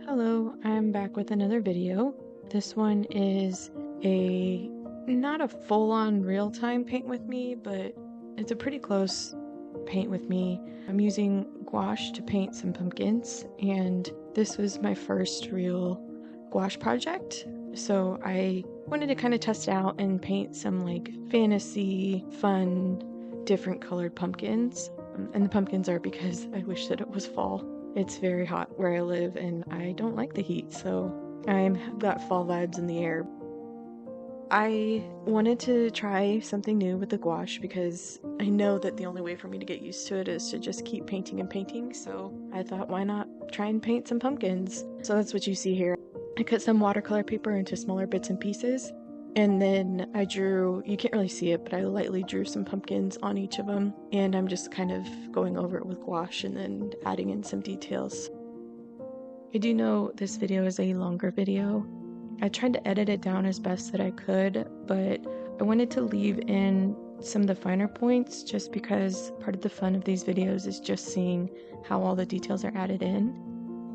Hello, I'm back with another video. This one is not a full-on real-time paint with me, but it's a pretty close paint with me. I'm using gouache to paint some pumpkins, and this was my first real gouache project. So I wanted to kind of test it out and paint some like fantasy, fun, different colored pumpkins. And the pumpkins are because I wish that it was fall. It's very hot where I live and I don't like the heat, so I've got fall vibes in the air. I wanted to try something new with the gouache because I know that the only way for me to get used to it is to just keep painting and painting, so I thought why not try and paint some pumpkins. So that's what you see here. I cut some watercolor paper into smaller bits and pieces, and then I drew, you can't really see it, but I lightly drew some pumpkins on each of them, and I'm just kind of going over it with gouache and then adding in some details. I do know this video is a longer video. I tried to edit it down as best that I could, but I wanted to leave in some of the finer points just because part of the fun of these videos is just seeing how all the details are added in.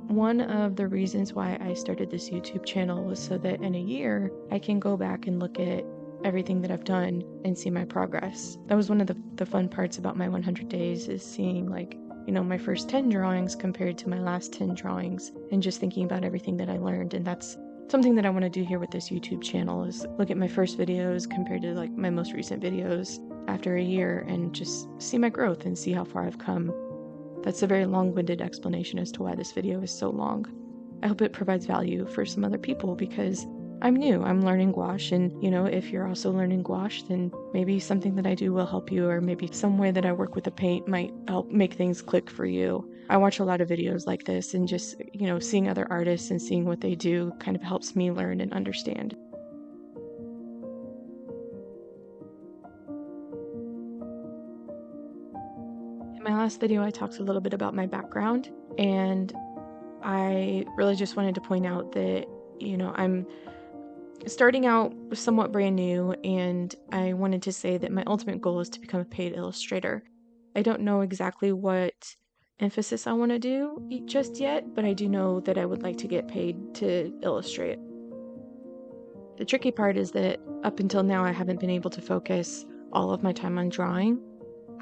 One of the reasons why I started this YouTube channel was so that in a year I can go back and look at everything that I've done and see my progress. That was one of the fun parts about my 100 days is seeing my first 10 drawings compared to my last 10 drawings and just thinking about everything that I learned. And that's something that I want to do here with this YouTube channel is look at my first videos compared to like my most recent videos after a year and just see my growth and see how far I've come. That's a very long-winded explanation as to why this video is so long. I hope it provides value for some other people because I'm new, I'm learning gouache, and if you're also learning gouache, then maybe something that I do will help you, or maybe some way that I work with the paint might help make things click for you. I watch a lot of videos like this, and just, seeing other artists and seeing what they do kind of helps me learn and understand. In my last video, I talked a little bit about my background, and I really just wanted to point out that, I'm starting out somewhat brand new, and I wanted to say that my ultimate goal is to become a paid illustrator. I don't know exactly what emphasis I want to do just yet, but I do know that I would like to get paid to illustrate. The tricky part is that up until now I haven't been able to focus all of my time on drawing.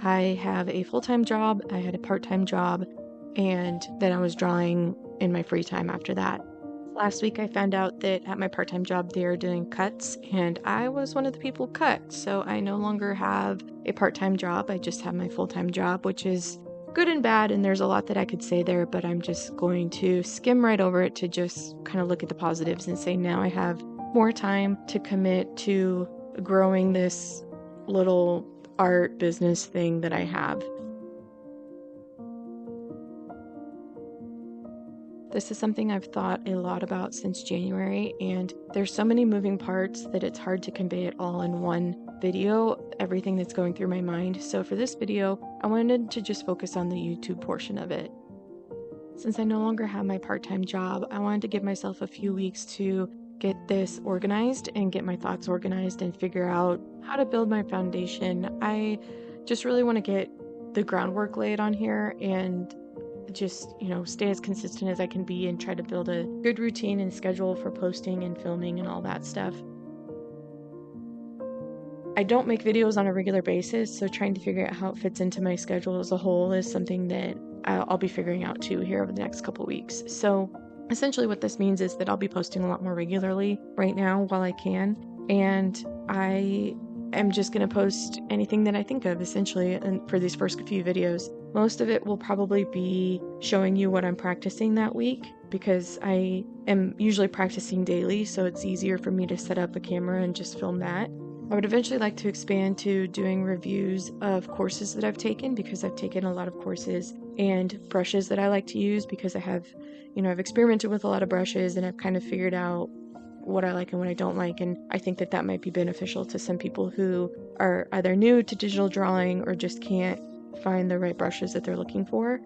I have a full-time job, I had a part-time job, and then I was drawing in my free time after that. Last week I found out that at my part-time job they are doing cuts, and I was one of the people cut, so I no longer have a part-time job, I just have my full-time job, which is good and bad, and there's a lot that I could say there, but I'm just going to skim right over it to just kind of look at the positives and say now I have more time to commit to growing this little art business thing that I have. This is something I've thought a lot about since January, and there's so many moving parts that it's hard to convey it all in one video, everything that's going through my mind. So for this video, I wanted to just focus on the YouTube portion of it. Since I no longer have my part-time job, I wanted to give myself a few weeks to get this organized and get my thoughts organized and figure out how to build my foundation. I just really want to get the groundwork laid on here and just, stay as consistent as I can be and try to build a good routine and schedule for posting and filming and all that stuff. I don't make videos on a regular basis, so trying to figure out how it fits into my schedule as a whole is something that I'll be figuring out too here over the next couple weeks. So essentially what this means is that I'll be posting a lot more regularly right now while I can, and I am just going to post anything that I think of essentially and for these first few videos. Most of it will probably be showing you what I'm practicing that week because I am usually practicing daily, so it's easier for me to set up a camera and just film that. I would eventually like to expand to doing reviews of courses that I've taken because I've taken a lot of courses, and brushes that I like to use because I have, I've experimented with a lot of brushes and I've kind of figured out what I like and what I don't like, and I think that might be beneficial to some people who are either new to digital drawing or just can't find the right brushes that they're looking for.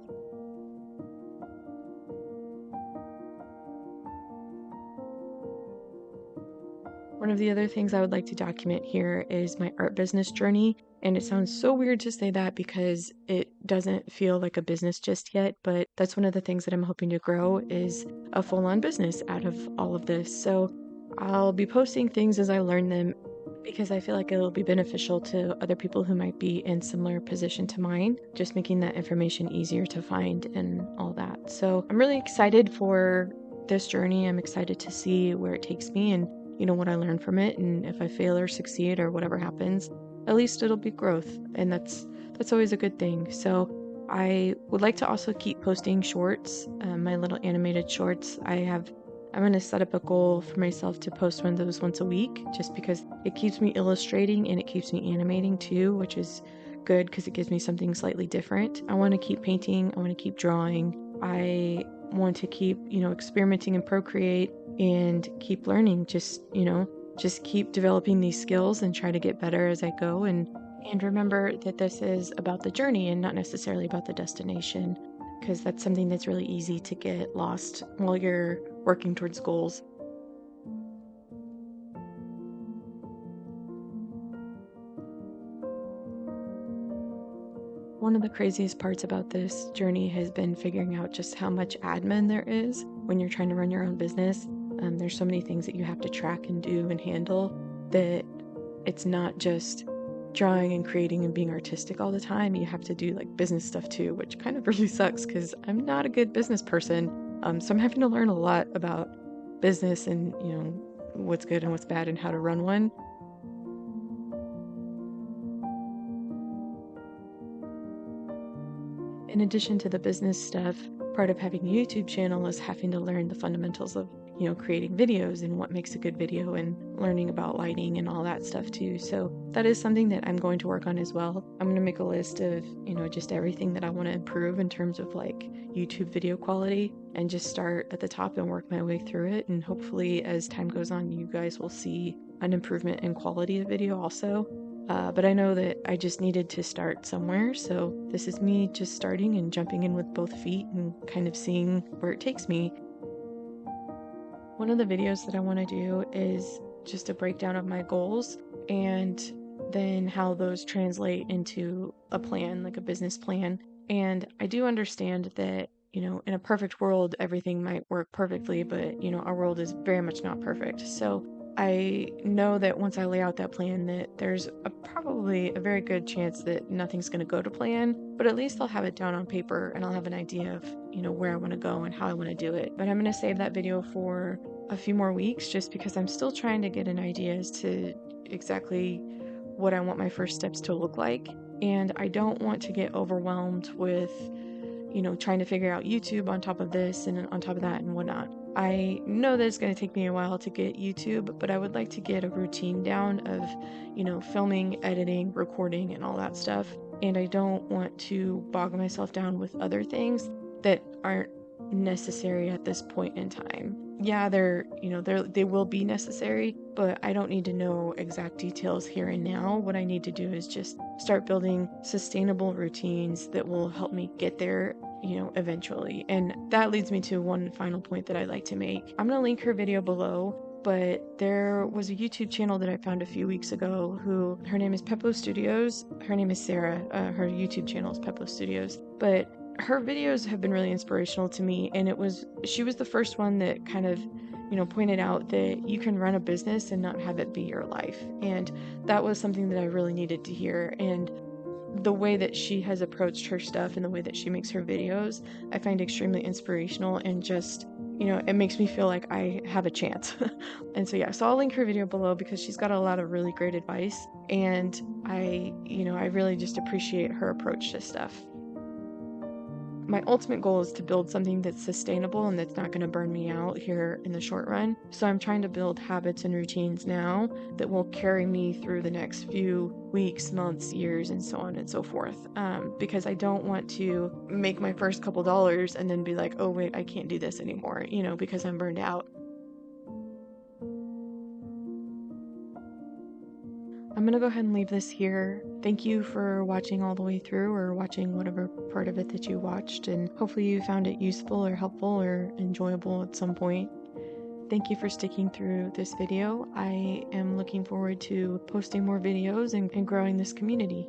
One of the other things I would like to document here is my art business journey, and it sounds so weird to say that because it doesn't feel like a business just yet, but that's one of the things that I'm hoping to grow is a full-on business out of all of this. So I'll be posting things as I learn them because I feel like it'll be beneficial to other people who might be in similar position to mine, just making that information easier to find and all that. So I'm really excited for this journey. I'm excited to see where it takes me and what I learn from it, and if I fail or succeed or whatever happens, at least it'll be growth, and that's always a good thing. So I would like to also keep posting shorts, my little animated shorts. I'm going to set up a goal for myself to post one of those once a week, just because it keeps me illustrating and it keeps me animating too, which is good because it gives me something slightly different. I want to keep painting. I want to keep drawing. I want to keep, experimenting and Procreate and keep learning. Just keep developing these skills and try to get better as I go. And remember that this is about the journey and not necessarily about the destination, because that's something that's really easy to get lost while you're working towards goals. One of the craziest parts about this journey has been figuring out just how much admin there is when you're trying to run your own business. There's so many things that you have to track and do and handle that it's not just drawing and creating and being artistic all the time. You have to do like business stuff too, which kind of really sucks because I'm not a good business person. So I'm having to learn a lot about business and, what's good and what's bad and how to run one. In addition to the business stuff, part of having a YouTube channel is having to learn the fundamentals of, creating videos and what makes a good video and learning about lighting and all that stuff too. So that is something that I'm going to work on as well. I'm going to make a list of, just everything that I want to improve in terms of like YouTube video quality and just start at the top and work my way through it. And hopefully as time goes on, you guys will see an improvement in quality of video also. But I know that I just needed to start somewhere. So this is me just starting and jumping in with both feet and kind of seeing where it takes me. One of the videos that I want to do is just a breakdown of my goals and then how those translate into a plan, like a business plan. And I do understand that, in a perfect world, everything might work perfectly, but, our world is very much not perfect. So I know that once I lay out that plan that there's probably a very good chance that nothing's going to go to plan, but at least I'll have it down on paper and I'll have an idea of, where I want to go and how I want to do it. But I'm going to save that video for a few more weeks just because I'm still trying to get an idea as to exactly what I want my first steps to look like. And I don't want to get overwhelmed with, trying to figure out YouTube on top of this and on top of that and whatnot. I know that it's going to take me a while to get YouTube, but I would like to get a routine down of, filming, editing, recording, and all that stuff. And I don't want to bog myself down with other things that aren't necessary at this point in time. Yeah, they will be necessary, but I don't need to know exact details here and now. What I need to do is just start building sustainable routines that will help me get there, eventually. And that leads me to one final point that I'd like to make. I'm going to link her video below, but there was a YouTube channel that I found a few weeks ago her name is Peppo Studios. Her name is Sarah. Her YouTube channel is Peppo Studios. But her videos have been really inspirational to me, and she was the first one that kind of, pointed out that you can run a business and not have it be your life. And that was something that I really needed to hear. And the way that she has approached her stuff and the way that she makes her videos, I find extremely inspirational and just, it makes me feel like I have a chance. And so I'll link her video below because she's got a lot of really great advice. And I really just appreciate her approach to stuff. My ultimate goal is to build something that's sustainable and that's not going to burn me out here in the short run. So I'm trying to build habits and routines now that will carry me through the next few weeks, months, years, and so on and so forth. Because I don't want to make my first couple dollars and then be like, oh wait, I can't do this anymore, because I'm burned out. I'm going to go ahead and leave this here. Thank you for watching all the way through or watching whatever part of it that you watched, and hopefully you found it useful or helpful or enjoyable at some point. Thank you for sticking through this video. I am looking forward to posting more videos and growing this community.